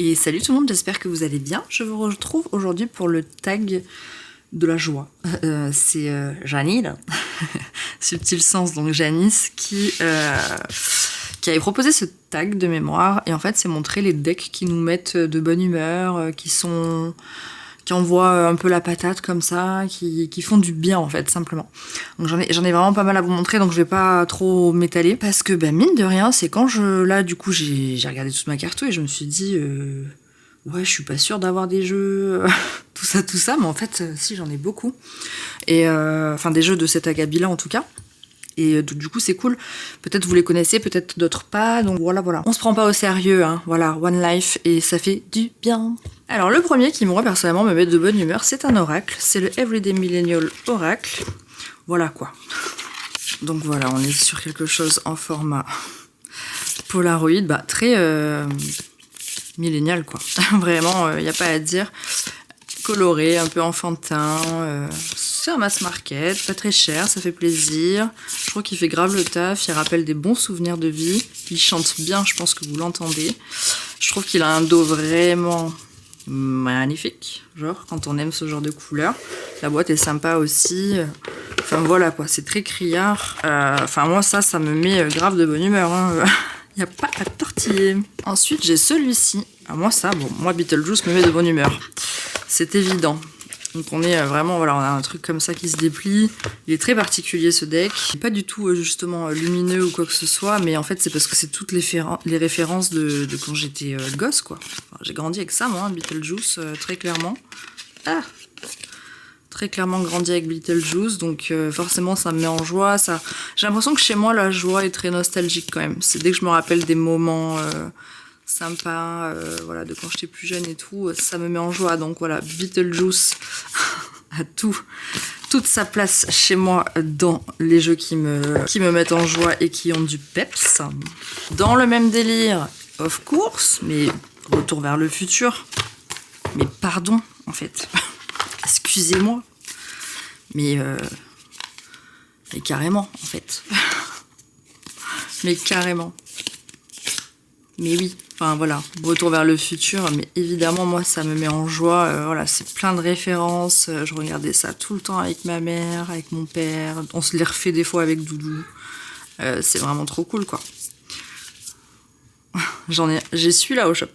Et salut tout le monde, j'espère que vous allez bien. Je vous retrouve aujourd'hui pour le tag de la joie. C'est Janine, Subtil Sens, donc Janice, qui avait proposé ce tag de mémoire. Et en fait, c'est montrer les decks qui nous mettent de bonne humeur, qui envoient un peu la patate comme ça, qui font du bien en fait, simplement. Donc j'en ai vraiment pas mal à vous montrer, donc je vais pas trop m'étaler. Parce que mine de rien, c'est quand là du coup j'ai regardé toute ma carte et je me suis dit ouais, je suis pas sûre d'avoir des jeux, tout ça, mais en fait si, j'en ai beaucoup. Et enfin des jeux de cet acabit-là en tout cas. Et du coup c'est cool, peut-être vous les connaissez, peut-être d'autres pas, donc voilà. On se prend pas au sérieux, hein. Voilà, One Life, et ça fait du bien. Alors le premier qui moi personnellement me met de bonne humeur, c'est un oracle, c'est le Everyday Millennial Oracle, voilà quoi. Donc voilà, on est sur quelque chose en format Polaroid, très millénial quoi, vraiment, y a pas à dire, coloré, un peu enfantin, c'est un mass market, pas très cher, ça fait plaisir. Je trouve qu'il fait grave le taf, il rappelle des bons souvenirs de vie. Il chante bien, je pense que vous l'entendez. Je trouve qu'il a un dos vraiment magnifique, genre quand on aime ce genre de couleur. La boîte est sympa aussi. Enfin voilà quoi, c'est très criard. Enfin moi ça me met grave de bonne humeur, hein. Y a pas à tortiller. Ensuite j'ai celui-ci. Moi Beetlejuice me met de bonne humeur. C'est évident. Donc on est vraiment, voilà, on a un truc comme ça qui se déplie. Il est très particulier ce deck. Il n'est pas du tout justement lumineux ou quoi que ce soit, mais en fait c'est parce que c'est toutes les références de quand j'étais gosse quoi. Enfin, j'ai grandi avec ça moi, Beetlejuice, très clairement. Très clairement grandi avec Beetlejuice, donc forcément ça me met en joie. J'ai l'impression que chez moi la joie est très nostalgique quand même. C'est dès que je me rappelle des moments sympa, voilà, de quand j'étais plus jeune et tout, ça me met en joie. Donc voilà, Beetlejuice a toute sa place chez moi dans les jeux qui me mettent en joie et qui ont du peps. Dans le même délire, of course, mais Retour vers le futur. Mais pardon, en fait. Excusez-moi. Mais carrément, en fait. Mais carrément. Mais oui, enfin voilà, Retour vers le futur, mais évidemment moi ça me met en joie, voilà, c'est plein de références, je regardais ça tout le temps avec ma mère, avec mon père, on se les refait des fois avec Doudou, c'est vraiment trop cool quoi. J'ai celui-là au shop.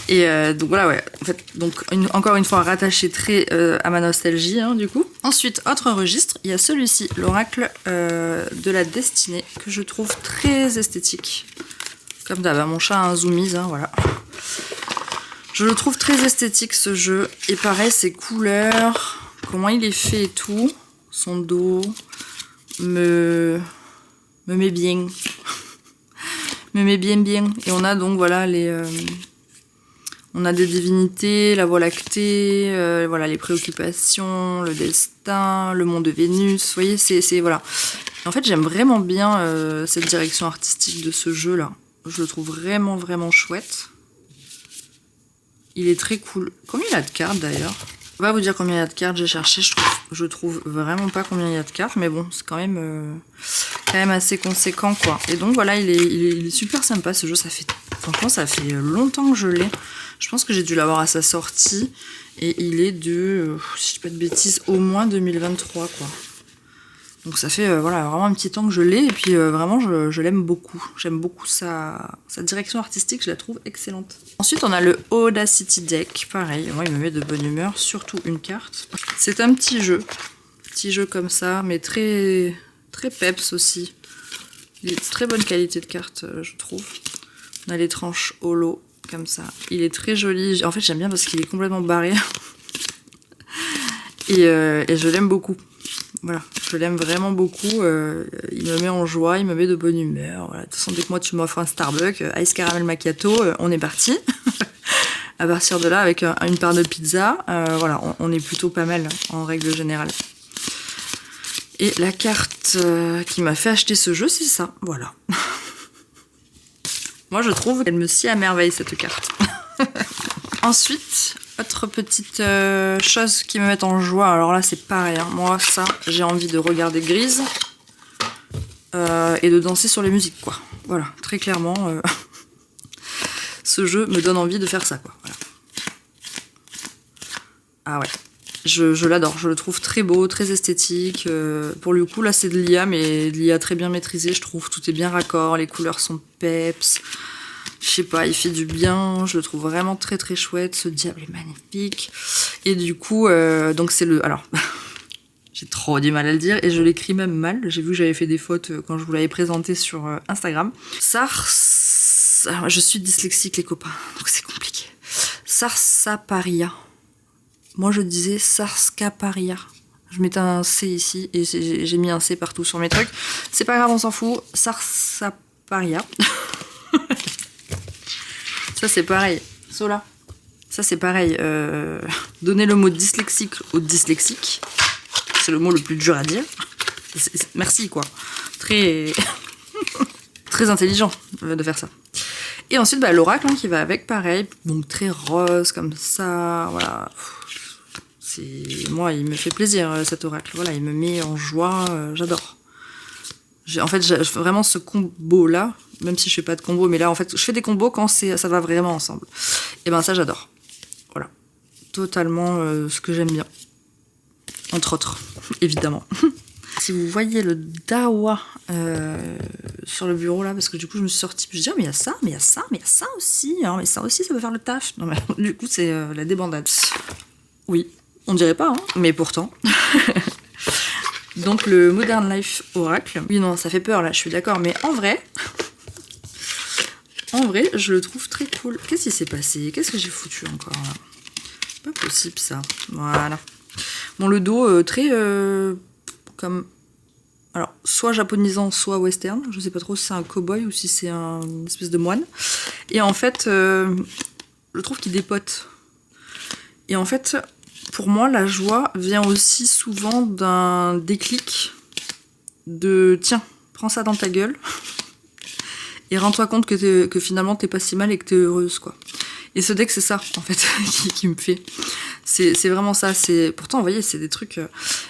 Et donc voilà, ouais, en fait, donc encore une fois rattaché très à ma nostalgie, hein, du coup. Ensuite, autre registre, il y a celui-ci, l'oracle de la destinée, que je trouve très esthétique. Comme d'hab, mon chat a un zoomies, hein, voilà. Je le trouve très esthétique ce jeu, et pareil, ses couleurs, comment il est fait et tout, son dos, me met bien. Me met bien. Et on a donc, voilà, on a des divinités, la voie lactée, voilà, les préoccupations, le destin, le monde de Vénus. Vous voyez, c'est voilà. En fait, j'aime vraiment bien cette direction artistique de ce jeu-là. Je le trouve vraiment, vraiment chouette. Il est très cool. Combien il y a de cartes, d'ailleurs? Je vais pas vous dire combien il y a de cartes, j'ai cherché. Je trouve vraiment pas combien il y a de cartes, mais bon, c'est quand même assez conséquent, quoi. Et donc, voilà, il est super sympa, ce jeu. Franchement, ça fait longtemps que je l'ai. Je pense que j'ai dû l'avoir à sa sortie. Et il est de, si je dis pas de bêtises, au moins 2023, quoi. Donc ça fait voilà, vraiment un petit temps que je l'ai. Et puis vraiment, je l'aime beaucoup. J'aime beaucoup sa direction artistique, je la trouve excellente. Ensuite, on a le Audacity Deck. Pareil, moi, il me met de bonne humeur, surtout une carte. C'est un petit jeu. Petit jeu comme ça, mais très, très peps aussi. Il est de très bonne qualité de carte, je trouve. On a les tranches holo, comme ça. Il est très joli. En fait, j'aime bien parce qu'il est complètement barré. Et je l'aime beaucoup. Voilà, je l'aime vraiment beaucoup. Il me met en joie, il me met de bonne humeur. Voilà. De toute façon, dès que moi tu m'offres un Starbucks, Ice Caramel Macchiato, on est parti. À partir de là, avec une part de pizza, voilà, on est plutôt pas mal en règle générale. Et la carte qui m'a fait acheter ce jeu, c'est ça. Voilà. Moi, je trouve qu'elle me scie à merveille, cette carte. Ensuite, autre petite chose qui me met en joie. Alors là, c'est pareil. Hein. Moi, ça, j'ai envie de regarder Grise et de danser sur les musiques, quoi. Voilà, très clairement. ce jeu me donne envie de faire ça, quoi. Voilà. Ah ouais, je l'adore, je le trouve très beau, très esthétique. Pour le coup, là, c'est de l'IA, mais de l'IA très bien maîtrisée, je trouve. Tout est bien raccord, les couleurs sont peps. Je sais pas, il fait du bien, je le trouve vraiment très très chouette. Ce diable est magnifique. Et du coup, donc c'est le... Alors, j'ai trop du mal à le dire, et je l'écris même mal. J'ai vu que j'avais fait des fautes quand je vous l'avais présenté sur Instagram. Alors, je suis dyslexique, les copains, donc c'est compliqué. Sarsaparilla. Moi, je disais Sarsaparilla. Je mettais un C ici et j'ai mis un C partout sur mes trucs. C'est pas grave, on s'en fout. Sarsaparilla. Ça, c'est pareil. Sola. Ça, c'est pareil. Donner le mot dyslexique au dyslexique. C'est le mot le plus dur à dire. Merci, quoi. Très... très intelligent de faire ça. Et ensuite, bah, l'oracle qui va avec, pareil. Donc, très rose, comme ça. Voilà. Moi, il me fait plaisir, cet oracle. Voilà, il me met en joie, j'adore. En fait, vraiment ce combo-là, même si je fais pas de combo, mais là, en fait, je fais des combos quand ça va vraiment ensemble. Et ben ça, j'adore. Voilà. Totalement ce que j'aime bien. Entre autres, évidemment. Si vous voyez le Dawa sur le bureau, là, parce que du coup, je me suis sortie, je me dis, mais il y a ça, mais il y a ça, mais il y a ça aussi, hein, mais ça aussi, ça peut faire le taf. Non, mais du coup, c'est la débandade. Oui. On dirait pas, hein, mais pourtant. Donc le Modern Life Oracle. Oui, non, ça fait peur là, je suis d'accord, mais en vrai, je le trouve très cool. Qu'est-ce qui s'est passé? Qu'est-ce que j'ai foutu encore là? Pas possible ça. Voilà. Bon, le dos très comme. Alors, soit japonisant, soit western. Je sais pas trop si c'est un cow-boy ou si c'est une espèce de moine. Et en fait, je trouve qu'il dépote. Et en fait. Pour moi, la joie vient aussi souvent d'un déclic de « tiens, prends ça dans ta gueule et rends-toi compte que finalement t'es pas si mal et que t'es heureuse, quoi. » Et ce deck, c'est ça, en fait, qui me fait. C'est vraiment ça. Pourtant, vous voyez, c'est des trucs...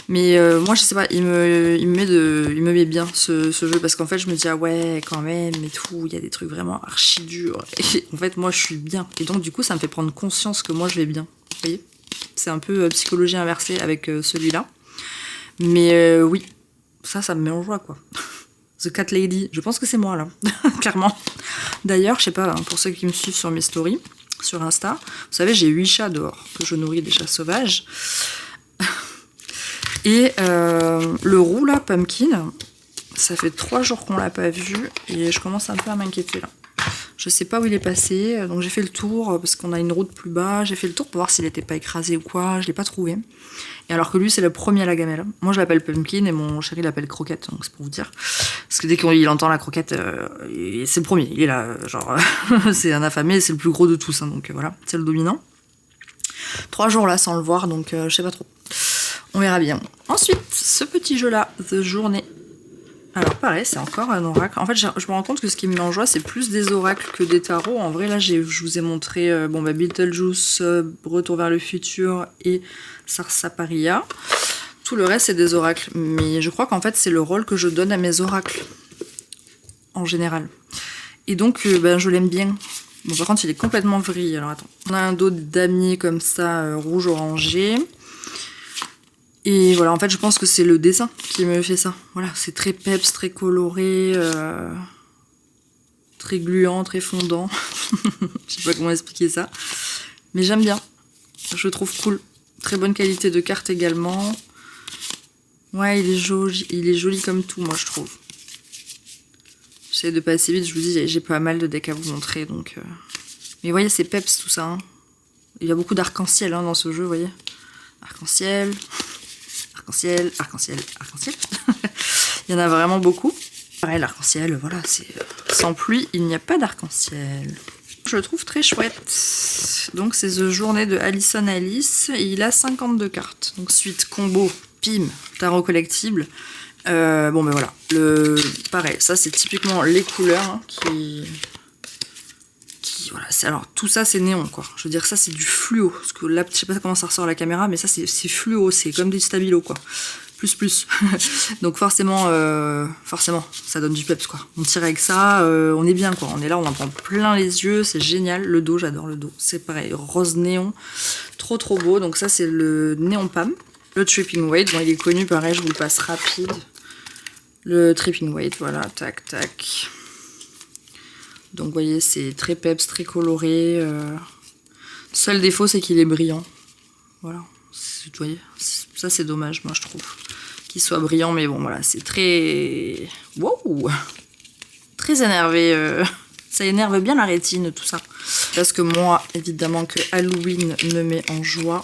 Mais moi, je sais pas, il me met bien, ce jeu, parce qu'en fait, je me dis « ah ouais, quand même, et tout, il y a des trucs vraiment archi durs. » Et en fait, moi, je suis bien. Et donc, du coup, ça me fait prendre conscience que moi, je vais bien. Vous voyez ? C'est un peu psychologie inversée avec celui-là. Mais oui, ça me met en joie, quoi. The Cat Lady, je pense que c'est moi, là. Clairement. D'ailleurs, je sais pas, hein, pour ceux qui me suivent sur mes stories, sur Insta, vous savez, j'ai 8 chats dehors, que je nourris des chats sauvages. Et le roux, là, Pumpkin, ça fait 3 jours qu'on l'a pas vu, et je commence un peu à m'inquiéter, là. Je sais pas où il est passé, donc j'ai fait le tour, parce qu'on a une route plus bas, j'ai fait le tour pour voir s'il était pas écrasé ou quoi, je l'ai pas trouvé. Et alors que lui, c'est le premier à la gamelle. Moi, je l'appelle Pumpkin, et mon chéri l'appelle Croquette, donc c'est pour vous dire. Parce que dès qu'il entend la croquette, c'est le premier, il est là, genre, c'est un affamé, c'est le plus gros de tous, hein, donc voilà, c'est le dominant. 3 jours là, sans le voir, donc je sais pas trop. On verra bien. Ensuite, ce petit jeu-là, The Journée. Alors pareil, c'est encore un oracle. En fait, je me rends compte que ce qui me met en joie, c'est plus des oracles que des tarots. En vrai, là, je vous ai montré Beetlejuice, Retour vers le futur et Sarsaparilla. Tout le reste, c'est des oracles. Mais je crois qu'en fait, c'est le rôle que je donne à mes oracles, en général. Et donc, je l'aime bien. Bon, par contre, il est complètement vrillé. Alors, attends. On a un dos de damier comme ça, rouge-orangé. Et voilà, en fait, je pense que c'est le dessin qui me fait ça. Voilà, c'est très peps, très coloré, très gluant, très fondant. Je sais pas comment expliquer ça. Mais j'aime bien. Je le trouve cool. Très bonne qualité de carte également. Ouais, il est joli comme tout, moi, je trouve. J'essaie de passer vite, je vous dis, j'ai pas mal de decks à vous montrer, donc... Mais vous voyez, c'est peps, tout ça. Hein. Il y a beaucoup d'arc-en-ciel dans ce jeu, vous voyez. Arc-en-ciel... Arc-en-ciel, arc-en-ciel, arc-en-ciel. Il y en a vraiment beaucoup. Pareil, l'arc-en-ciel, voilà, c'est... Sans pluie, il n'y a pas d'arc-en-ciel. Je le trouve très chouette. Donc, c'est The Journée de Alison Alice. Et il a 52 cartes. Donc, suite, combo, pim, tarot collectible. Voilà. Pareil, ça, c'est typiquement les couleurs voilà, alors tout ça c'est néon, quoi. Je veux dire, ça c'est du fluo, parce que là je sais pas comment ça ressort à la caméra, mais ça c'est fluo, c'est comme des stabilos, quoi. plus. Donc forcément, ça donne du peps, quoi. On tire avec ça, on est bien, quoi. On est là, on en prend plein les yeux, c'est génial. Le dos, j'adore le dos. C'est pareil, rose néon, trop beau. Donc ça, c'est le Néon Pam. Le Tripping Weight, bon, il est connu, pareil, je vous le passe rapide. Le Tripping Weight, voilà, tac. Donc vous voyez, c'est très peps, très coloré. Seul défaut, c'est qu'il est brillant. Voilà, vous voyez, ça c'est dommage, moi je trouve. Qu'il soit brillant, mais bon, voilà, c'est très... Wow, très énervé. Ça énerve bien la rétine, tout ça. Parce que moi, évidemment, que Halloween me met en joie.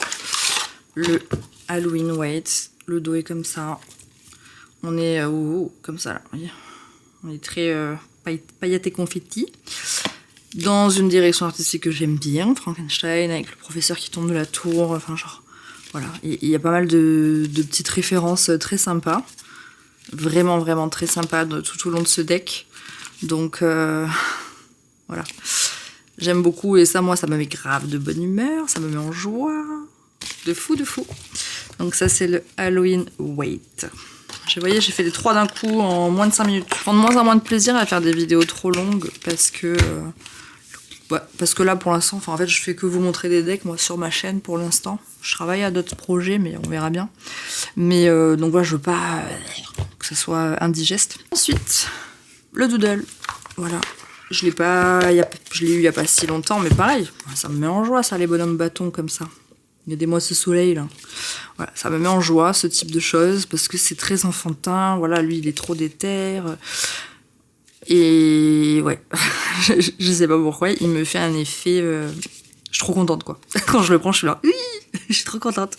Le Halloween Weight, le dos est comme ça. On est comme ça, là, vous voyez. On est très paillettes et confetti. Dans une direction artistique que j'aime bien, Frankenstein, avec le professeur qui tombe de la tour, enfin genre... Voilà, il y a pas mal de petites références très sympas. Vraiment très sympas tout au long de ce deck. Donc, voilà. J'aime beaucoup et ça, moi, ça me met grave de bonne humeur. Ça me met en joie. De fou. Donc ça, c'est le Halloween Weight. Vous voyez, j'ai fait les 3 d'un coup en moins de 5 minutes. Je prends de moins en moins de plaisir à faire des vidéos trop longues parce que là, pour l'instant, en fait, je fais que vous montrer des decks, moi, sur ma chaîne, pour l'instant. Je travaille à d'autres projets, mais on verra bien. Mais donc voilà, je veux pas que ça soit indigeste. Ensuite, le Doodle. Voilà. Je l'ai eu il y a pas si longtemps, mais pareil, ça me met en joie, ça, les bonhommes bâtons comme ça. Aidez-moi ce soleil, là. Voilà, ça me met en joie, ce type de choses, parce que c'est très enfantin. Voilà, lui, il est trop déter. Et ouais, je sais pas pourquoi, il me fait un effet... Je suis trop contente, quoi. Quand je le prends, je suis là, oui, je suis trop contente.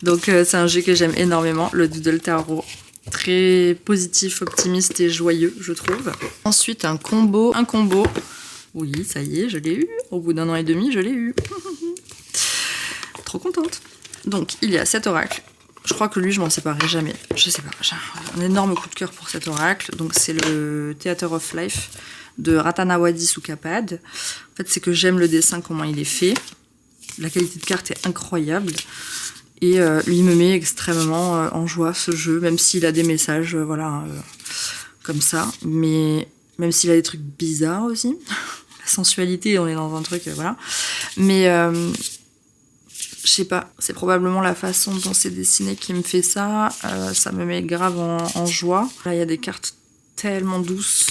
Donc c'est un jeu que j'aime énormément, le Doodle Tarot. Très positif, optimiste et joyeux, je trouve. Ensuite, un combo. Oui, ça y est, je l'ai eu. Au bout d'1 an et demi, je l'ai eu. Trop contente. Donc, il y a cet oracle. Je crois que lui, je m'en séparerai jamais. Je sais pas, j'ai un énorme coup de cœur pour cet oracle. Donc, c'est le Theater of Life de Ratanawadi Sukapad. En fait, c'est que j'aime le dessin, comment il est fait. La qualité de carte est incroyable. Et il me met extrêmement en joie, ce jeu, même s'il a des messages, comme ça. Mais même s'il a des trucs bizarres aussi. La sensualité, on est dans un truc, voilà. Mais... je sais pas, c'est probablement la façon dont c'est dessiné qui me fait ça. Ça me met grave en joie. Là, il y a des cartes tellement douces.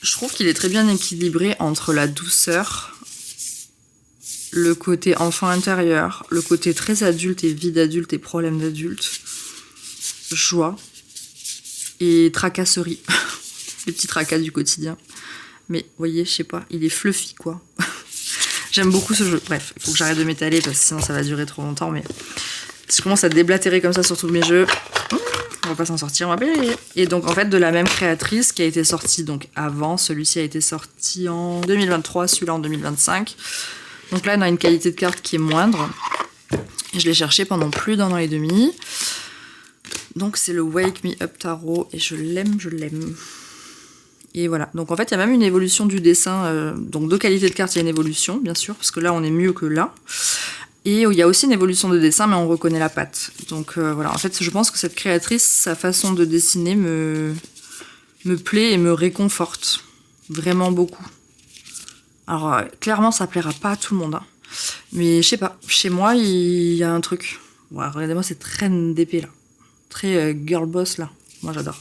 Je trouve qu'il est très bien équilibré entre la douceur, le côté enfant intérieur, le côté très adulte et vie d'adulte et problème d'adulte, joie et tracasserie. Les petits tracas du quotidien. Mais, vous voyez, je sais pas, il est fluffy, quoi. J'aime beaucoup ce jeu. Bref, il faut que j'arrête de m'étaler parce que sinon ça va durer trop longtemps. Mais si je commence à déblatérer comme ça sur tous mes jeux, on va pas s'en sortir, on va payer. Et donc en fait de la même créatrice qui a été sortie donc avant, celui-ci a été sorti en 2023, celui-là en 2025. Donc là on a une qualité de carte qui est moindre. Et je l'ai cherché pendant plus d'1 an et demi. Donc c'est le Wake Me Up Tarot et je l'aime. Et voilà, donc en fait il y a même une évolution du dessin, donc de qualité de carte il y a une évolution bien sûr, parce que là on est mieux que là, et il y a aussi une évolution de dessin mais on reconnaît la patte, donc voilà, en fait je pense que cette créatrice, sa façon de dessiner me plaît et me réconforte, vraiment beaucoup. Alors clairement ça plaira pas à tout le monde, hein. Mais je sais pas, chez moi il y a un truc, ouais, regardez-moi cette reine d'épée là, très girl boss là, moi j'adore.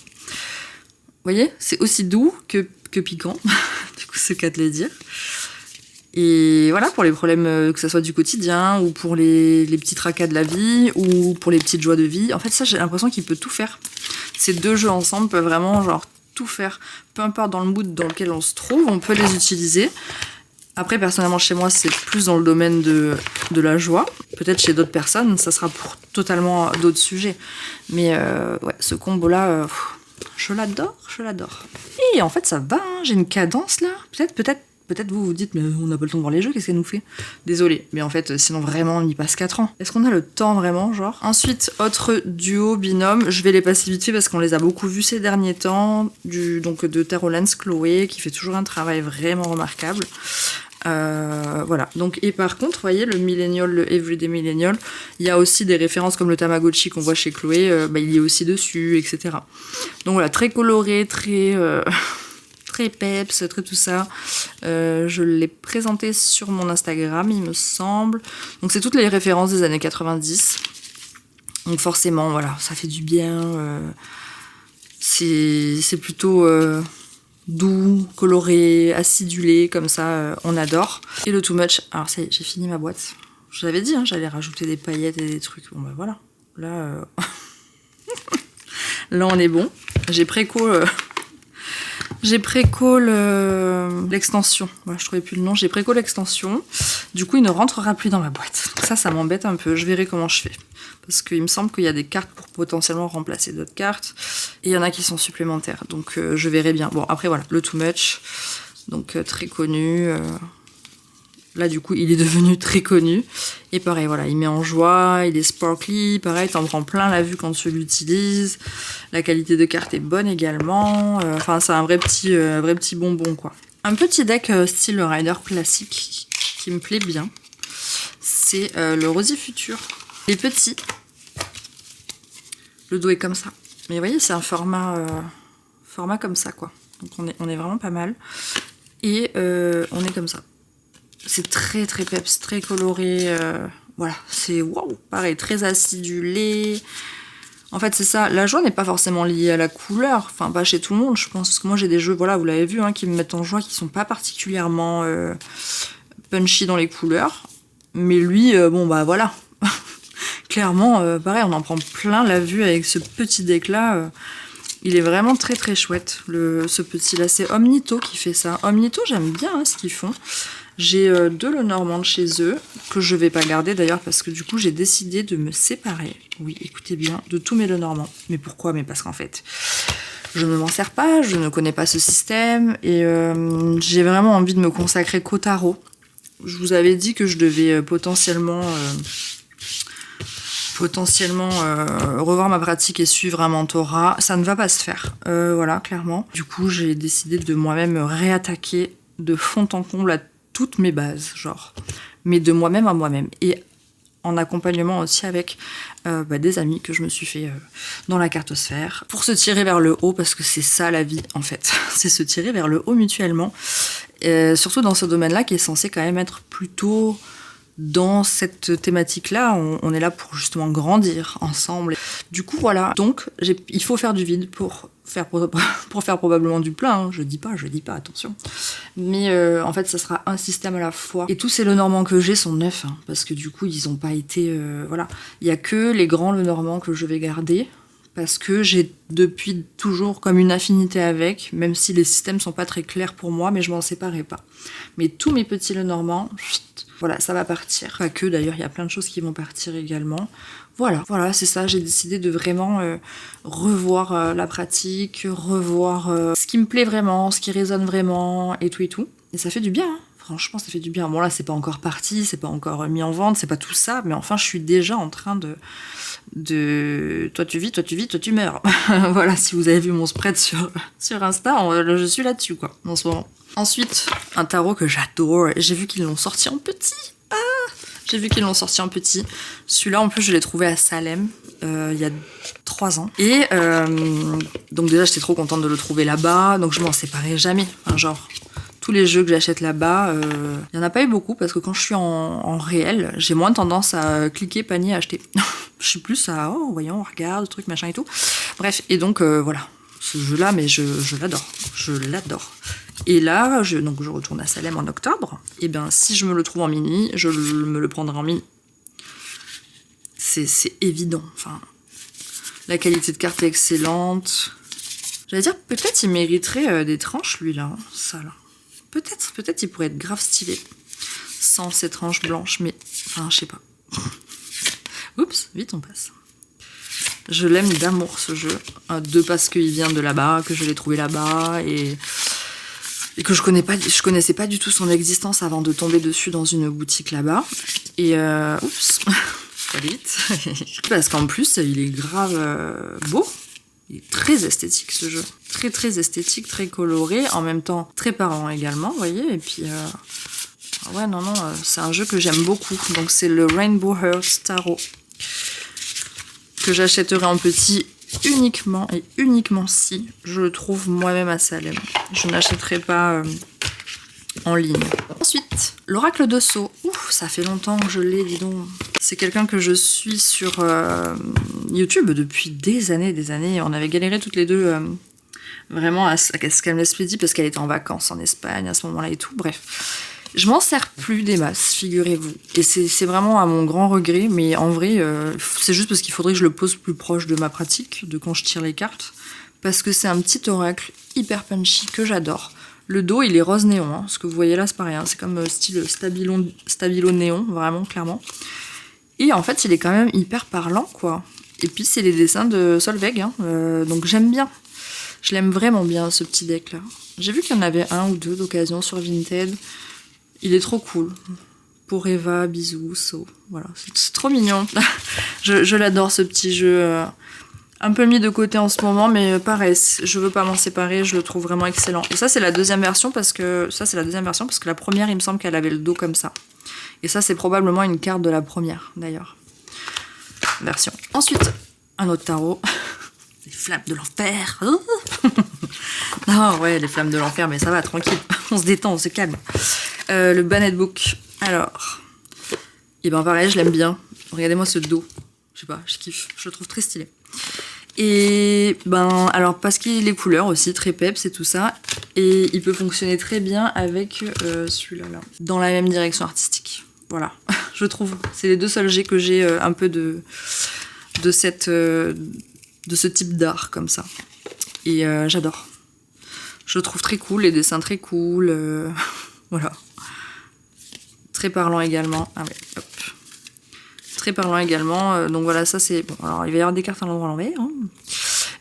Vous voyez, c'est aussi doux que piquant, du coup c'est le cas de le dire. Et voilà, pour les problèmes, que ce soit du quotidien, ou pour les petits tracas de la vie, ou pour les petites joies de vie. En fait, ça, j'ai l'impression qu'il peut tout faire. Ces deux jeux ensemble peuvent vraiment genre tout faire. Peu importe dans le mood dans lequel on se trouve, on peut les utiliser. Après, personnellement, chez moi, c'est plus dans le domaine de la joie. Peut-être chez d'autres personnes, ça sera pour totalement d'autres sujets. Mais ouais, ce combo-là... je l'adore. Et en fait, ça va, hein, j'ai une cadence là. Peut-être vous vous dites, mais on n'a pas le temps de voir les jeux, qu'est-ce qu'elle nous fait? Désolée, mais en fait, sinon vraiment, on y passe 4 ans. Est-ce qu'on a le temps vraiment, genre? Ensuite, autre duo, binôme, je vais les passer vite fait parce qu'on les a beaucoup vus ces derniers temps. Donc de Tarot Lens Chloé, qui fait toujours un travail vraiment remarquable. Voilà. Donc, et par contre, vous voyez, le Millennial, le Everyday Millennial, il y a aussi des références comme le Tamagotchi qu'on voit chez Chloé, il y est aussi dessus, etc. Donc voilà, très coloré, très... très peps, très tout ça. Je l'ai présenté sur mon Instagram, il me semble. Donc c'est toutes les références des années 90. Donc forcément, voilà, ça fait du bien. C'est plutôt doux, coloré, acidulé, comme ça, on adore. Et le Too Much, alors ça y est, j'ai fini ma boîte. Je l'avais dit, hein, j'allais rajouter des paillettes et des trucs. Bon ben voilà, là, là on est bon. J'ai préco... J'ai préco l'extension. Voilà, je trouvais plus le nom. J'ai préco l'extension. Du coup, il ne rentrera plus dans ma boîte. Donc ça m'embête un peu. Je verrai comment je fais. Parce qu'il me semble qu'il y a des cartes pour potentiellement remplacer d'autres cartes. Et il y en a qui sont supplémentaires. Donc je verrai bien. Bon, après voilà, le Too Much. Donc très connu. Là, du coup, il est devenu très connu. Et pareil, voilà, il met en joie, il est sparkly. Pareil, t'en prends plein la vue quand tu l'utilises. La qualité de carte est bonne également. Enfin, c'est un vrai petit bonbon, quoi. Un petit deck style Rider classique qui me plaît bien. C'est le Rosy Futur. Il est petit. Le dos est comme ça. Mais vous voyez, c'est un format comme ça, quoi. Donc on est vraiment pas mal. Et on est comme ça. C'est très très peps, très coloré. Voilà, c'est waouh, pareil, très acidulé. En fait, c'est ça. La joie n'est pas forcément liée à la couleur. Enfin, pas chez tout le monde, je pense. Parce que moi, j'ai des jeux, voilà, vous l'avez vu, hein, qui me mettent en joie, qui sont pas particulièrement punchy dans les couleurs. Mais lui, bon, bah voilà. Clairement, pareil, on en prend plein la vue avec ce petit deck-là. Il est vraiment très très chouette, ce petit-là. C'est Omnito qui fait ça. Omnito, j'aime bien hein, ce qu'ils font. J'ai deux Lenormand de chez eux, que je vais pas garder d'ailleurs, parce que du coup, j'ai décidé de me séparer, oui, écoutez bien, de tous mes Lenormand. Mais pourquoi? Mais parce qu'en fait, je ne m'en sers pas, je ne connais pas ce système, et j'ai vraiment envie de me consacrer qu'au tarot. Je vous avais dit que je devais potentiellement revoir ma pratique et suivre un mentorat. Ça ne va pas se faire, voilà, clairement. Du coup, j'ai décidé de moi-même me réattaquer de fond en comble à toutes mes bases, genre, mais de moi-même à moi-même. Et en accompagnement aussi avec des amis que je me suis fait dans la cartosphère, pour se tirer vers le haut, parce que c'est ça la vie, en fait. C'est se tirer vers le haut mutuellement. Surtout dans ce domaine-là, qui est censé quand même être plutôt... Dans cette thématique-là, on est là pour justement grandir ensemble. Du coup, voilà. Donc, il faut faire du vide pour faire probablement du plein. Hein. Je dis pas, attention. Mais en fait, ça sera un système à la fois. Et tous ces Lenormand que j'ai sont neufs, hein, parce que du coup, ils ont pas été... voilà. Il y a que les grands Lenormand que je vais garder, parce que j'ai depuis toujours comme une affinité avec, même si les systèmes sont pas très clairs pour moi, mais je m'en séparais pas. Mais tous mes petits Lenormand... Voilà, ça va partir. Pas que, d'ailleurs, il y a plein de choses qui vont partir également. Voilà, c'est ça. J'ai décidé de vraiment revoir la pratique, revoir ce qui me plaît vraiment, ce qui résonne vraiment, et tout et tout. Et ça fait du bien, hein. Franchement, ça fait du bien. Bon, là, c'est pas encore parti, c'est pas encore mis en vente, c'est pas tout ça, mais enfin, je suis déjà en train de... Toi tu vis, toi tu meurs. Voilà, si vous avez vu mon spread sur Insta, je suis là-dessus, quoi, en ce moment. Ensuite, un tarot que j'adore. J'ai vu qu'ils l'ont sorti en petit. J'ai vu qu'ils l'ont sorti en petit. Celui-là, en plus, je l'ai trouvé à Salem il y a 3 ans. Et donc déjà, j'étais trop contente de le trouver là-bas. Donc je m'en séparais jamais. Enfin, genre, tous les jeux que j'achète là-bas, il n'y en a pas eu beaucoup parce que quand je suis en réel, j'ai moins tendance à cliquer, panier, acheter. Je suis plus à, oh, voyons, on regarde, truc, machin et tout. Bref, et donc, voilà. Ce jeu-là, mais je l'adore. Je l'adore. Et là, je retourne à Salem en octobre. Et bien, si je me le trouve en mini, je me le prendrai en mini. C'est évident. Enfin, la qualité de carte est excellente. J'allais dire, peut-être il mériterait des tranches, lui, là. Ça, là. Peut-être il pourrait être grave stylé. Sans ces tranches blanches, mais... Enfin, je sais pas. Oups, vite, on passe. Je l'aime d'amour, ce jeu. Parce qu'il vient de là-bas, que je l'ai trouvé là-bas, et que je connaissais pas du tout son existence avant de tomber dessus dans une boutique là-bas. Et oups, pas vite. Parce qu'en plus, il est grave beau. Il est très esthétique, ce jeu. Très très esthétique, très coloré, en même temps très parlant également, vous voyez. Et puis Ouais, non, c'est un jeu que j'aime beaucoup. Donc c'est le Rainbow Hearts Tarot. Que j'achèterai en petit uniquement et uniquement si je le trouve moi-même à Salem. Je n'achèterai pas en ligne. Ensuite, l'oracle de Sceaux. Ouf, ça fait longtemps que je l'ai, dis donc. C'est quelqu'un que je suis sur YouTube depuis des années. On avait galéré toutes les deux vraiment à ce qu'elle me l'expédie parce qu'elle était en vacances en Espagne à ce moment-là et tout. Bref. Je m'en sers plus des masses, figurez-vous. Et c'est vraiment à mon grand regret, mais en vrai, c'est juste parce qu'il faudrait que je le pose plus proche de ma pratique, de quand je tire les cartes. Parce que c'est un petit oracle hyper punchy que j'adore. Le dos, il est rose néon, hein. Ce que vous voyez là, c'est pareil, hein. C'est comme style stabilo néon, vraiment, clairement. Et en fait, il est quand même hyper parlant, quoi. Et puis, c'est les dessins de Solveig, hein. Donc j'aime bien. Je l'aime vraiment bien, ce petit deck-là. J'ai vu qu'il y en avait un ou deux d'occasion sur Vinted. Il est trop cool. Pour Eva, bisous, So. Voilà, c'est trop mignon. je l'adore, ce petit jeu. Un peu mis de côté en ce moment, mais pareil, je veux pas m'en séparer, je le trouve vraiment excellent. Et ça, c'est la deuxième version parce que la première, il me semble qu'elle avait le dos comme ça. Et ça, c'est probablement une carte de la première, d'ailleurs. Version. Ensuite, un autre tarot. Les flammes de l'enfer. Ah ouais, les flammes de l'enfer, mais ça va, tranquille. On se détend, on se calme. Le Banned Book. Alors, et ben pareil, je l'aime bien. Regardez-moi ce dos. Je sais pas, je kiffe. Je le trouve très stylé. Et ben, alors parce qu'il a les couleurs aussi, très peps et tout ça. Et il peut fonctionner très bien avec celui-là, là, dans la même direction artistique. Voilà, je trouve. C'est les deux seuls jets que j'ai un peu de ce type d'art comme ça. Et j'adore. Je le trouve très cool, les dessins très cool. Voilà. Très parlant également. Ah ouais, hop. Très parlant également. Donc voilà, ça c'est... Bon, alors il va y avoir des cartes à l'endroit à l'envers. Hein.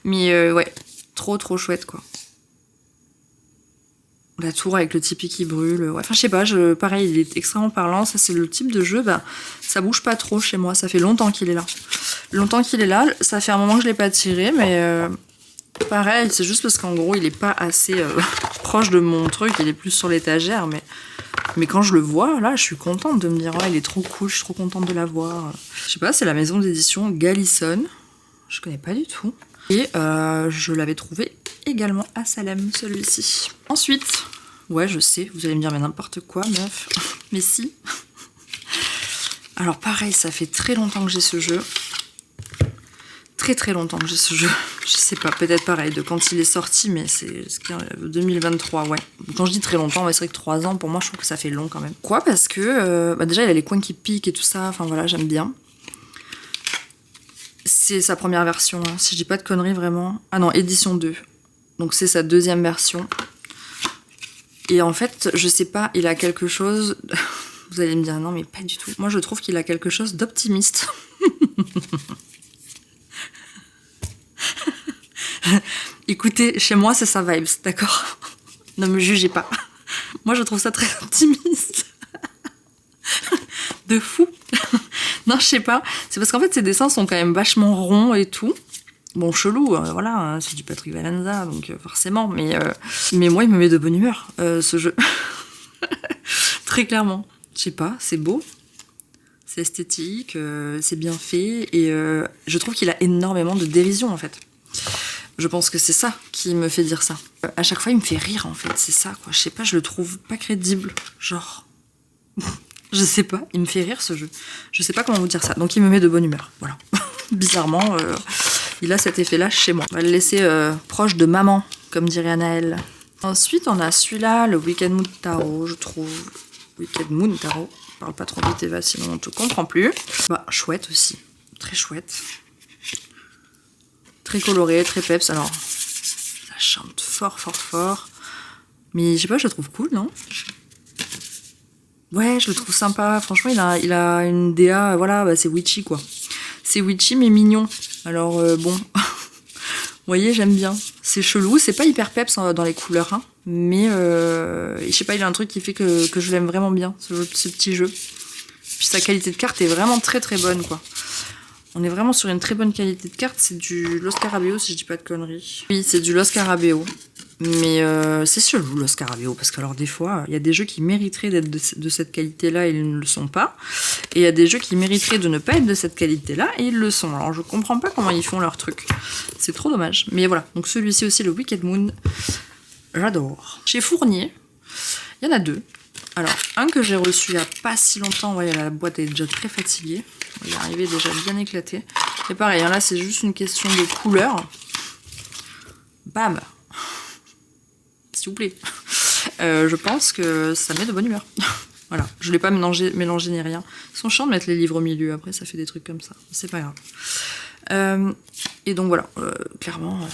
Mais ouais, trop chouette quoi. La tour avec le tipi qui brûle. Ouais. Enfin, je sais pas, pareil, il est extrêmement parlant. Ça, c'est le type de jeu, bah, ça bouge pas trop chez moi. Ça fait longtemps qu'il est là. Ça fait un moment que je l'ai pas tiré, mais pareil, c'est juste parce qu'en gros, il est pas assez proche de mon truc. Il est plus sur l'étagère, mais quand je le vois, là, je suis contente de me dire, ouais, il est trop cool, je suis trop contente de l'avoir. Je sais pas, c'est la maison d'édition Galison. Je connais pas du tout. Et je l'avais trouvé également à Salem, celui-ci. Ensuite, ouais, je sais, vous allez me dire, mais n'importe quoi, meuf. Mais si. Alors pareil, ça fait très longtemps que j'ai ce jeu. Très longtemps que j'ai ce jeu. Je sais pas, peut-être pareil, de quand il est sorti, mais c'est 2023, ouais. Quand je dis très longtemps, ouais, c'est vrai que 3 ans, pour moi, je trouve que ça fait long quand même. Quoi, parce que, déjà, il a les coins qui piquent et tout ça, enfin voilà, j'aime bien. C'est sa première version, hein, si je dis pas de conneries, vraiment. Ah non, édition 2. Donc c'est sa deuxième version. Et en fait, je sais pas, il a quelque chose... Vous allez me dire, non mais pas du tout. Moi, je trouve qu'il a quelque chose d'optimiste. Écoutez, chez moi, c'est sa vibes, d'accord? Ne me jugez pas. Moi, je trouve ça très optimiste. De fou. Non, je sais pas. C'est parce qu'en fait, ses dessins sont quand même vachement ronds et tout. Bon, chelou, voilà, hein, c'est du Patrick Valenza, donc forcément. Mais moi, il me met de bonne humeur, ce jeu. Très clairement. Je sais pas, c'est beau. C'est esthétique, c'est bien fait. Et je trouve qu'il a énormément de dérision, en fait. Je pense que c'est ça qui me fait dire ça. À chaque fois, il me fait rire, en fait. C'est ça, quoi. Je sais pas, je le trouve pas crédible. Genre... Je sais pas, il me fait rire, ce jeu. Je sais pas comment vous dire ça. Donc, il me met de bonne humeur. Voilà. Bizarrement, il a cet effet-là chez moi. On va le laisser proche de maman, comme dirait Anaëlle. Ensuite, on a celui-là, le Wicked Moon Tarot, je trouve. Wicked Moon Tarot. Parle pas trop vite, Eva, sinon on te comprend plus. Bah, chouette aussi. Très chouette. Très coloré, très peps. Alors, ça chante fort. Mais je sais pas, je le trouve cool, non? Ouais, je le trouve sympa. Franchement, il a une DA, voilà, bah, c'est witchy, quoi. C'est witchy, mais mignon. Alors, bon, vous voyez, j'aime bien. C'est chelou, c'est pas hyper peps dans les couleurs, hein. Mais, je sais pas, il a un truc qui fait que je l'aime vraiment bien, ce petit jeu. Puis sa qualité de carte est vraiment très bonne, quoi. On est vraiment sur une très bonne qualité de carte. C'est du Los Scarabeo, si je dis pas de conneries. Oui, c'est du Los Scarabeo. Mais c'est chelou le Scarabeo, parce que alors des fois, il y a des jeux qui mériteraient d'être de cette qualité-là et ils ne le sont pas. Et il y a des jeux qui mériteraient de ne pas être de cette qualité-là et ils le sont. Alors je comprends pas comment ils font leur truc. C'est trop dommage. Mais voilà, donc celui-ci aussi, le Wicked Moon, j'adore. Chez Fournier, il y en a deux. Alors, un que j'ai reçu il n'y a pas si longtemps, ouais, la boîte est déjà très fatiguée. Il est arrivé déjà bien éclaté. Et pareil, hein, là c'est juste une question de couleur. Bam! S'il vous plaît. Je pense que ça met de bonne humeur. Voilà, je ne l'ai pas mélangé ni rien. Ils sont chiants de mettre les livres au milieu, après ça fait des trucs comme ça. C'est pas grave. Et donc voilà, clairement,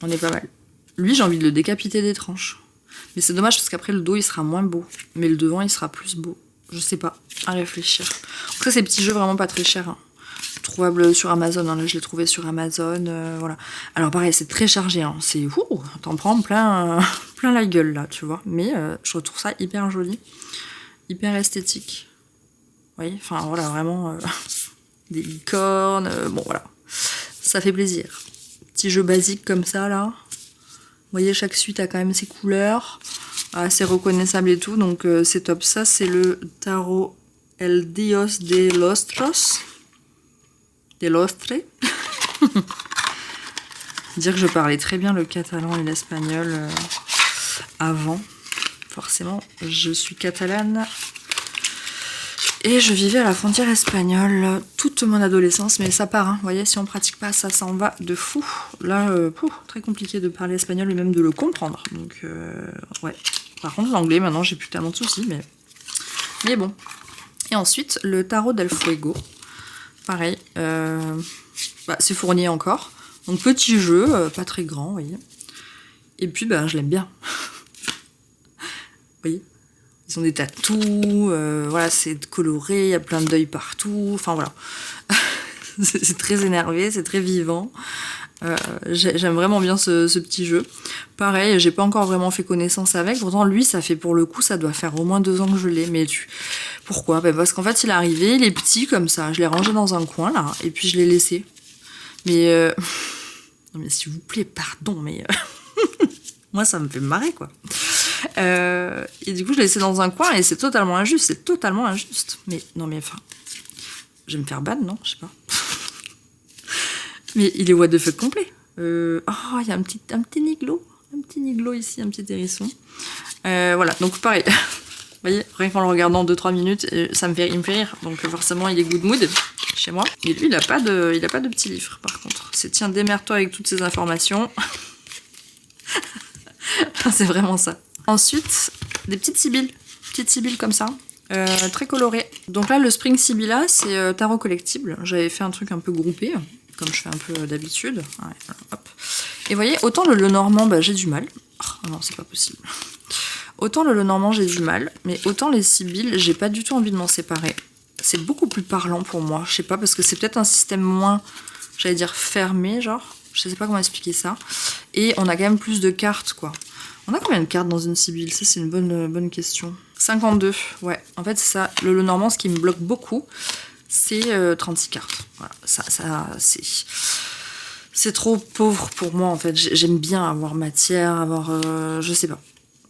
on est pas mal. Lui, j'ai envie de le décapiter des tranches. Mais c'est dommage parce qu'après le dos il sera moins beau. Mais le devant il sera plus beau. Je sais pas, à réfléchir. Donc ça c'est des petits jeux vraiment pas très chers. Hein. Trouvable sur Amazon, hein. Là je l'ai trouvé sur Amazon, voilà. Alors pareil, c'est très chargé, hein. C'est t'en prends plein la gueule là, tu vois. Mais je trouve ça hyper joli, hyper esthétique. Vous voyez, enfin voilà, vraiment des licornes, bon voilà, ça fait plaisir. Petit jeu basique comme ça là. Vous voyez, chaque suite a quand même ses couleurs, assez reconnaissable et tout, donc c'est top. Ça c'est le tarot El Dios de Lostros. Des Lostre. Dire que je parlais très bien le catalan et l'espagnol avant. Forcément, je suis catalane. Et je vivais à la frontière espagnole toute mon adolescence. Mais ça part, hein. Vous voyez, si on pratique pas ça, ça en va de fou. Là, très compliqué de parler espagnol et même de le comprendre. Donc, ouais. Par contre, l'anglais, maintenant, j'ai plus tellement de soucis. Mais bon. Et ensuite, le tarot del Fuego. Pareil, c'est Fournier encore. Donc petit jeu, pas très grand, vous voyez. Et puis je l'aime bien. Vous voyez, ils ont des tatous, voilà, c'est coloré, il y a plein d'œils partout, enfin voilà. C'est très énervé, c'est très vivant. J'aime vraiment bien ce petit jeu. Pareil, j'ai pas encore vraiment fait connaissance avec. Pourtant, lui, ça fait pour le coup, ça doit faire au moins 2 ans que je l'ai. Mais pourquoi? Parce qu'en fait, il est arrivé, il est petit comme ça. Je l'ai rangé dans un coin là, et puis je l'ai laissé. Mais non, mais s'il vous plaît, pardon, mais moi, ça me fait marrer quoi. Et du coup, je l'ai laissé dans un coin et c'est totalement injuste. C'est totalement injuste. Mais non, mais enfin, je vais me faire ban, non? Je sais pas. Mais il est what the fuck complet. Oh, il y a un petit niglo. Un petit niglo ici, un petit hérisson. Voilà, donc pareil. Vous voyez, rien qu'en le regardant 2-3 minutes, il me fait rire. Donc forcément, il est good mood chez moi. Mais lui, il a pas de petit livre, par contre. C'est tiens, démerde-toi avec toutes ces informations. C'est vraiment ça. Ensuite, des petites sibylles. Petites sibylles comme ça. Très colorées. Donc là, le Spring Sibylla, c'est tarot collectible. J'avais fait un truc un peu groupé, comme je fais un peu d'habitude. Ouais, hop. Et vous voyez, autant le Lenormand, j'ai du mal. Oh non, c'est pas possible. Autant le Lenormand, j'ai du mal, mais autant les Sibylles, j'ai pas du tout envie de m'en séparer. C'est beaucoup plus parlant pour moi, je sais pas, parce que c'est peut-être un système moins, j'allais dire fermé, genre. Je sais pas comment expliquer ça. Et on a quand même plus de cartes, quoi. On a combien de cartes dans une Sibylle? Ça, c'est une bonne question. 52, ouais. En fait, c'est ça. Le Lenormand, ce qui me bloque beaucoup, c'est 36 cartes. Voilà, ça c'est trop pauvre pour moi, en fait. J'aime bien avoir matière, avoir... je sais pas.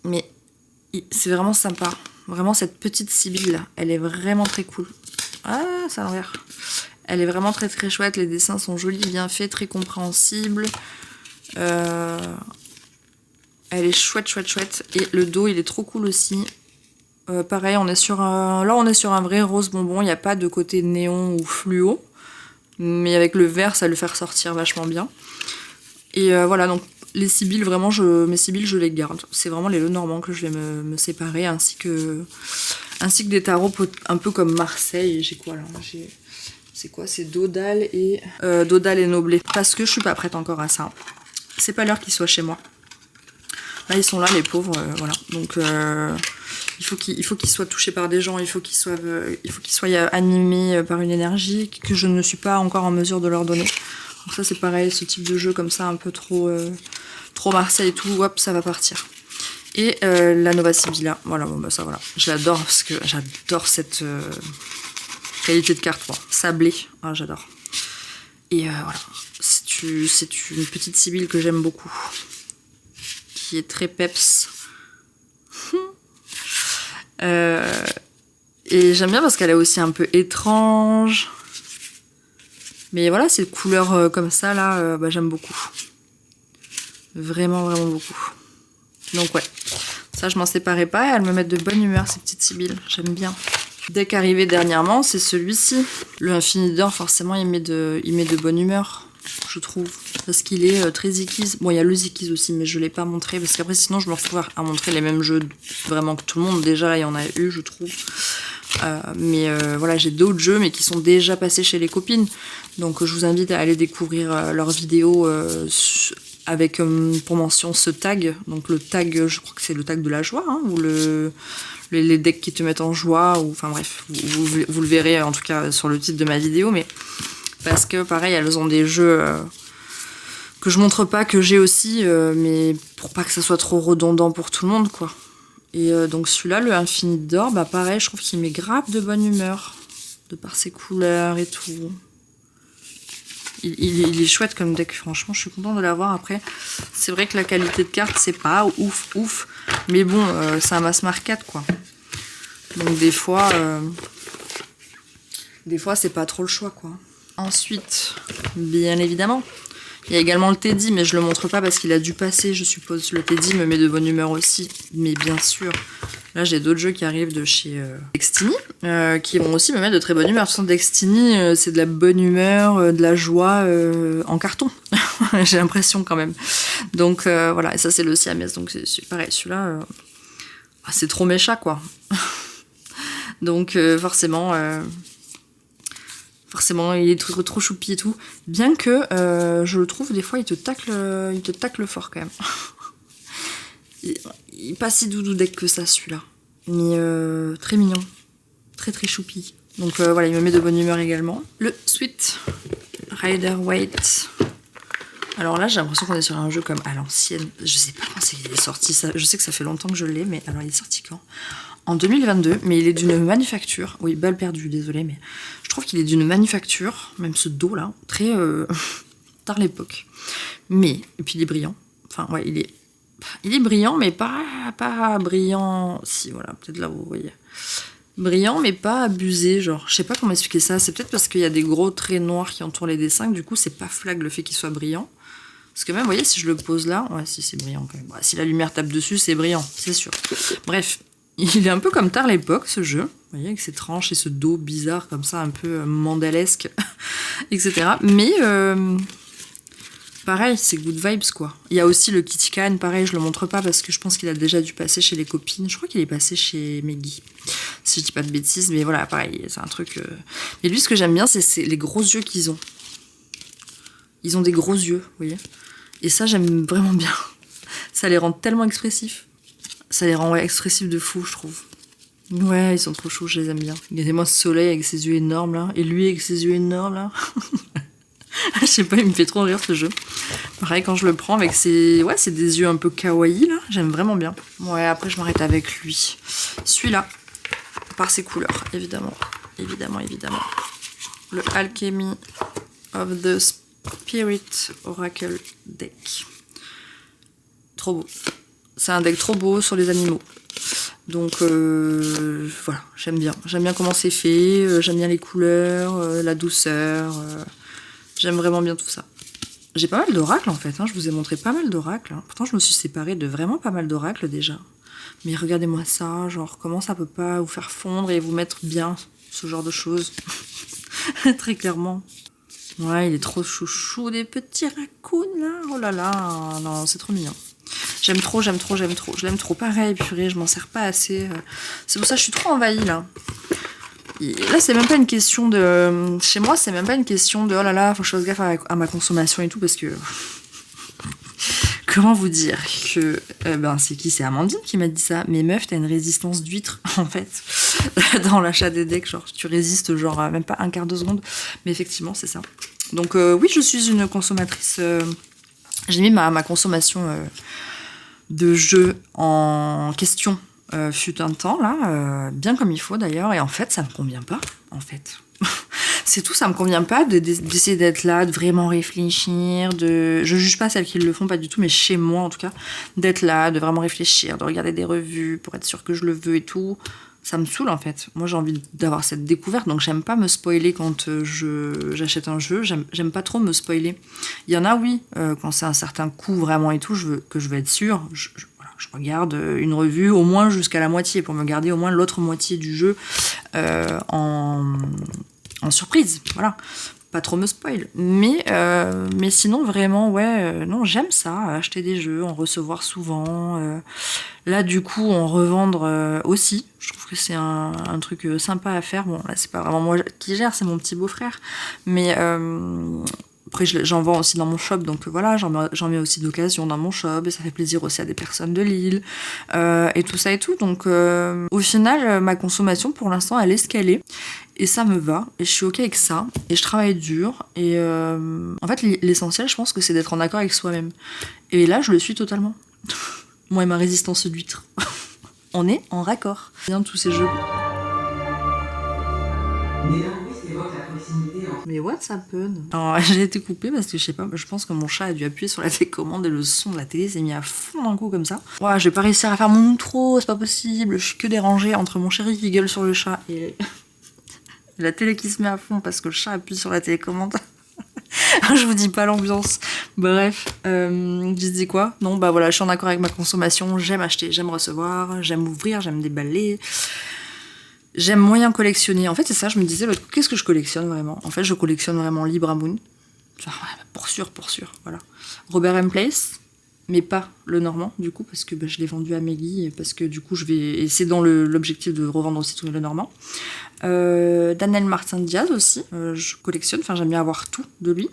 Mais c'est vraiment sympa. Vraiment, cette petite Sibylle, là, elle est vraiment très cool. Ah, c'est à l'envers. Elle est vraiment très très chouette. Les dessins sont jolis, bien faits, très compréhensibles. Elle est chouette. Et le dos, il est trop cool aussi. Pareil, on est sur un vrai rose bonbon. Il n'y a pas de côté néon ou fluo. Mais avec le vert, ça le fait ressortir vachement bien. Et voilà, donc les Sibylles, vraiment, mes Sibylles, je les garde. C'est vraiment les Lenormand que je vais me séparer, ainsi que des tarots un peu comme Marseille. J'ai quoi là? C'est quoi? C'est Dodal et Noblet. Parce que je suis pas prête encore à ça. C'est pas l'heure qu'ils soient chez moi. Là, ils sont là, les pauvres, voilà. Donc, il faut qu'ils soient touchés par des gens, il faut qu'ils soient animés par une énergie que je ne suis pas encore en mesure de leur donner. Donc ça, c'est pareil, ce type de jeu comme ça, un peu trop Marseille et tout, hop, ça va partir. Et la Nova Sibylla, voilà, ça, voilà. Je l'adore parce que j'adore cette qualité de carte, quoi. Sablé, j'adore. Et voilà, c'est une petite Sibylle que j'aime beaucoup. Qui est très peps. Et j'aime bien parce qu'elle est aussi un peu étrange. Mais voilà, ces couleurs comme ça, là, j'aime beaucoup. Vraiment, vraiment beaucoup. Donc ouais, ça je m'en séparais pas. Et elles me mettent de bonne humeur, ces petites Sibylles. J'aime bien. Deck arrivé dernièrement, c'est celui-ci. Le Infini d'Or, forcément, il met de bonne humeur, je trouve. Parce qu'il est très Zikiz. Bon, il y a le Zikiz aussi, mais je l'ai pas montré. Parce qu'après, sinon, je me retrouve à montrer les mêmes jeux vraiment que tout le monde. Déjà, là, il y en a eu, je trouve. Voilà, j'ai d'autres jeux, mais qui sont déjà passés chez les copines. Donc, je vous invite à aller découvrir leurs vidéos avec pour mention ce tag. Donc, le tag, je crois que c'est le tag de la joie, hein, ou les decks qui te mettent en joie, ou enfin bref, vous le verrez en tout cas sur le titre de ma vidéo, mais parce que pareil, elles ont des jeux que je montre pas, que j'ai aussi, mais pour pas que ça soit trop redondant pour tout le monde, quoi. Et donc celui-là, le Infini d'Or, pareil, je trouve qu'il met grave de bonne humeur, de par ses couleurs et tout. Il est chouette comme deck, franchement, je suis contente de l'avoir. Après, c'est vrai que la qualité de carte, c'est pas ouf, mais bon, c'est un mass market, quoi. Donc des fois c'est pas trop le choix, quoi. Ensuite, bien évidemment, il y a également le Teddy, mais je le montre pas parce qu'il a dû passer, je suppose. Le Teddy me met de bonne humeur aussi, mais bien sûr. Là, j'ai d'autres jeux qui arrivent de chez Destiny, qui vont aussi me mettre de très bonne humeur. De toute façon, Destiny, c'est de la bonne humeur, de la joie en carton. J'ai l'impression quand même. Donc voilà, et ça c'est le Siamese. Donc c'est pareil, celui-là, c'est trop méchant, quoi. Donc forcément, il est trop choupi et tout. Bien que je le trouve, des fois, il te tacle fort quand même. Il est pas si doudou deck que ça, celui-là. Mais très mignon. Très très choupi. Donc voilà, il me met de bonne humeur également. Le Sweet Rider Waite. Alors là, j'ai l'impression qu'on est sur un jeu comme à l'ancienne. Je sais pas quand il est sorti. Ça. Je sais que ça fait longtemps que je l'ai, mais alors il est sorti quand ? En 2022, mais il est d'une manufacture. Oui, balle perdue, désolé, mais je trouve qu'il est d'une manufacture, même ce dos là, très tard l'époque. Mais, et puis il est brillant. Enfin, ouais, il est brillant, mais pas brillant. Si, voilà, peut-être là vous voyez. Brillant, mais pas abusé, genre. Je sais pas comment expliquer ça. C'est peut-être parce qu'il y a des gros traits noirs qui entourent les dessins, que du coup, c'est pas flag le fait qu'il soit brillant. Parce que même, vous voyez, si je le pose là, ouais, si c'est brillant quand même. Ouais, si la lumière tape dessus, c'est brillant, c'est sûr. Bref. Il est un peu comme tard l'époque, ce jeu. Vous voyez, avec ses tranches et ce dos bizarre, comme ça, un peu mandalesque, etc. Mais, pareil, c'est good vibes, quoi. Il y a aussi le Kitty Khan, pareil, je le montre pas parce que je pense qu'il a déjà dû passer chez les copines. Je crois qu'il est passé chez Meggy, si je dis pas de bêtises. Mais voilà, pareil, c'est un truc... Mais lui, ce que j'aime bien, c'est les gros yeux qu'ils ont. Ils ont des gros yeux, vous voyez. Et ça, j'aime vraiment bien. Ça les rend tellement expressifs. Ça les rend expressifs de fou, je trouve. Ouais, ils sont trop chauds, je les aime bien. Regardez-moi ce soleil avec ses yeux énormes, là. Et lui avec ses yeux énormes, là. Je sais pas, il me fait trop rire, ce jeu. Pareil, quand je le prends avec ses... Ouais, c'est des yeux un peu kawaii, là. J'aime vraiment bien. Ouais, après, je m'arrête avec lui. Celui-là, par ses couleurs, évidemment. Évidemment. Le Alchemy of the Spirit Oracle Deck. Trop beau. C'est un deck trop beau sur les animaux. Donc voilà, j'aime bien. J'aime bien comment c'est fait, j'aime bien les couleurs, la douceur. J'aime vraiment bien tout ça. J'ai pas mal d'oracles en fait, hein. Je vous ai montré pas mal d'oracles. Hein. Pourtant je me suis séparée de vraiment pas mal d'oracles déjà. Mais regardez-moi ça, genre comment ça peut pas vous faire fondre et vous mettre bien, ce genre de choses. Très clairement. Ouais, il est trop chouchou, des petits raccoons là. Oh là là, non, c'est trop mignon. J'aime trop. Je l'aime trop. Pareil, purée, je m'en sers pas assez. C'est pour ça que je suis trop envahie, là. Et là, c'est même pas une question de... Chez moi, c'est même pas une question de... Oh là là, faut que je fasse gaffe à ma consommation et tout, parce que... Comment vous dire que... c'est qui? C'est Amandine qui m'a dit ça. Mais meuf, t'as une résistance d'huître, en fait. Dans l'achat des decks, genre, tu résistes, genre, même pas un quart de seconde. Mais effectivement, c'est ça. Donc, oui, je suis une consommatrice... J'ai mis ma consommation... de jeux en question fut un temps, là, bien comme il faut d'ailleurs, et en fait, ça me convient pas, en fait. C'est tout, ça me convient pas d'essayer d'être là, de vraiment réfléchir, je juge pas celles qui le font, pas du tout, mais chez moi en tout cas, d'être là, de vraiment réfléchir, de regarder des revues pour être sûr que je le veux et tout. Ça me saoule en fait. Moi j'ai envie d'avoir cette découverte, donc j'aime pas me spoiler quand j'achète un jeu. J'aime pas trop me spoiler. Il y en a, oui, quand c'est un certain coût vraiment et tout, que je veux être sûre. Voilà, je regarde une revue au moins jusqu'à la moitié pour me garder au moins l'autre moitié du jeu en surprise. Voilà. Pas trop me spoil. Mais sinon, vraiment, ouais, non, j'aime ça, acheter des jeux, en recevoir souvent. Là, du coup, en revendre aussi. Je trouve que c'est un truc sympa à faire. Bon, là, c'est pas vraiment moi qui gère, c'est mon petit beau-frère. Mais après, j'en vends aussi dans mon shop, donc voilà, j'en mets aussi d'occasion dans mon shop, et ça fait plaisir aussi à des personnes de Lille, et tout ça et tout. Donc, au final, ma consommation, pour l'instant, elle est ce qu'elle est. Et ça me va, et je suis ok avec ça, et je travaille dur, et en fait l'essentiel je pense que c'est d'être en accord avec soi-même. Et là je le suis totalement. Moi et ma résistance d'huître. On est en raccord. Bien tous ces jeux. Mais what's happened? Alors j'ai été coupée parce que je sais pas, je pense que mon chat a dû appuyer sur la télécommande et le son de la télé s'est mis à fond d'un coup comme ça. Ouais, je vais pas réussir à faire mon outro, c'est pas possible, je suis que dérangée entre mon chéri qui gueule sur le chat et la télé qui se met à fond parce que le chat appuie sur la télécommande. Je vous dis pas l'ambiance. Bref, je dis quoi? Non, bah voilà, je suis en accord avec ma consommation. J'aime acheter, j'aime recevoir, j'aime ouvrir, j'aime déballer. J'aime moyen collectionner. En fait, c'est ça, je me disais, qu'est-ce que je collectionne vraiment? En fait, je collectionne vraiment Libra Moon. Genre, ouais, pour sûr, voilà. Robert M. Place, mais pas le Normand, du coup, parce que je l'ai vendu à Mélie, parce que du coup, et c'est dans l'objectif de revendre aussi tout le Normand. Daniel Martin Diaz aussi, je collectionne, enfin j'aime bien avoir tout de lui.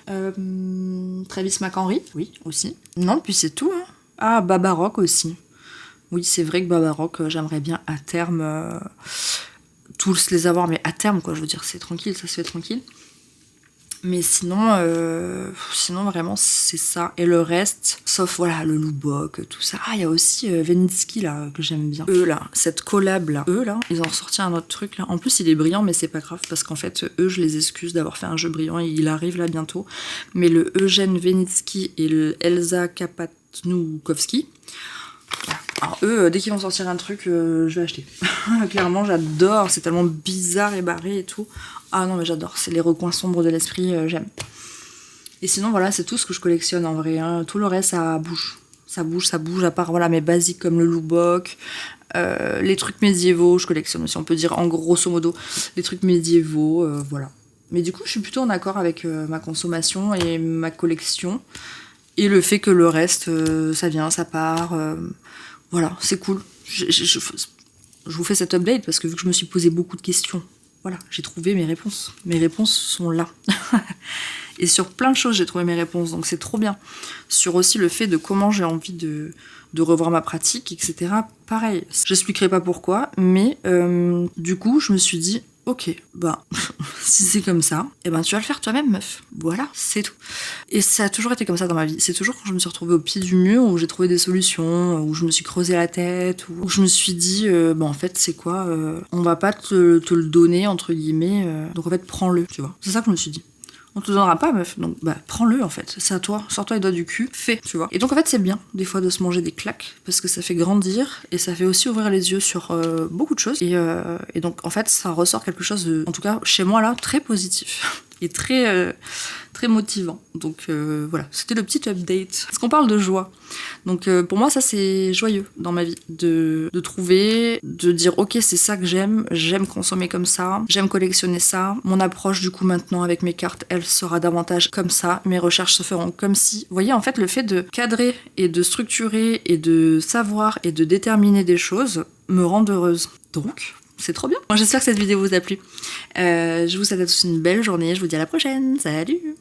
Travis McHenry, oui, aussi. Non, puis c'est tout. Hein. Ah, Baba Rock aussi. Oui, c'est vrai que Baba Rock, j'aimerais bien à terme tous les avoir, mais à terme, quoi, je veux dire, c'est tranquille, ça se fait tranquille. Mais sinon vraiment, c'est ça. Et le reste, sauf voilà, le Lubbock, tout ça. Ah, il y a aussi Venitsky, là, que j'aime bien. Eux, là, cette collab, là. Eux, là, ils ont ressorti un autre truc, là. En plus, il est brillant, mais c'est pas grave, parce qu'en fait, eux, je les excuse d'avoir fait un jeu brillant, et il arrive là bientôt. Mais le Eugène Venitsky et le Elsa Kapatnoukowski, alors eux, dès qu'ils vont sortir un truc, je vais acheter. Clairement, j'adore, c'est tellement bizarre et barré et tout. Ah non, mais j'adore, c'est les recoins sombres de l'esprit, j'aime. Et sinon, voilà, c'est tout ce que je collectionne en vrai. Hein. Tout le reste, ça bouge. Ça bouge, à part voilà, mes basiques comme le Lubbock, les trucs médiévaux, je collectionne aussi, on peut dire en grosso modo, les trucs médiévaux, voilà. Mais du coup, je suis plutôt en accord avec ma consommation et ma collection. Et le fait que le reste, ça vient, ça part. Voilà, c'est cool. Je vous fais cette update parce que vu que je me suis posé beaucoup de questions, voilà, j'ai trouvé mes réponses. Mes réponses sont là. Et sur plein de choses, j'ai trouvé mes réponses, donc c'est trop bien. Sur aussi le fait de comment j'ai envie de revoir ma pratique, etc. Pareil, j'expliquerai pas pourquoi, mais du coup, je me suis dit, ok, bah, si c'est comme ça, eh ben tu vas le faire toi-même, meuf. Voilà, c'est tout. Et ça a toujours été comme ça dans ma vie. C'est toujours quand je me suis retrouvée au pied du mur, où j'ai trouvé des solutions, où je me suis creusé la tête, où je me suis dit, bah en fait, c'est quoi, on va pas te le donner, entre guillemets, donc en fait, prends-le, tu vois. C'est ça que je me suis dit. On te donnera pas, meuf, donc bah prends-le en fait, c'est à toi, sors-toi les doigts du cul, fais, tu vois. Et donc en fait c'est bien, des fois, de se manger des claques, parce que ça fait grandir, et ça fait aussi ouvrir les yeux sur beaucoup de choses, et donc en fait ça ressort quelque chose de, en tout cas chez moi là, très positif, et très motivant. Donc voilà, c'était le petit update. Parce qu'on parle de joie. Donc pour moi ça c'est joyeux dans ma vie, de trouver, de dire ok c'est ça que j'aime consommer comme ça, j'aime collectionner ça, mon approche du coup maintenant avec mes cartes elle sera davantage comme ça, mes recherches se feront comme si. Vous voyez en fait le fait de cadrer et de structurer et de savoir et de déterminer des choses me rend heureuse. Donc c'est trop bien. Moi j'espère que cette vidéo vous a plu. Je vous souhaite à tous une belle journée, je vous dis à la prochaine, salut.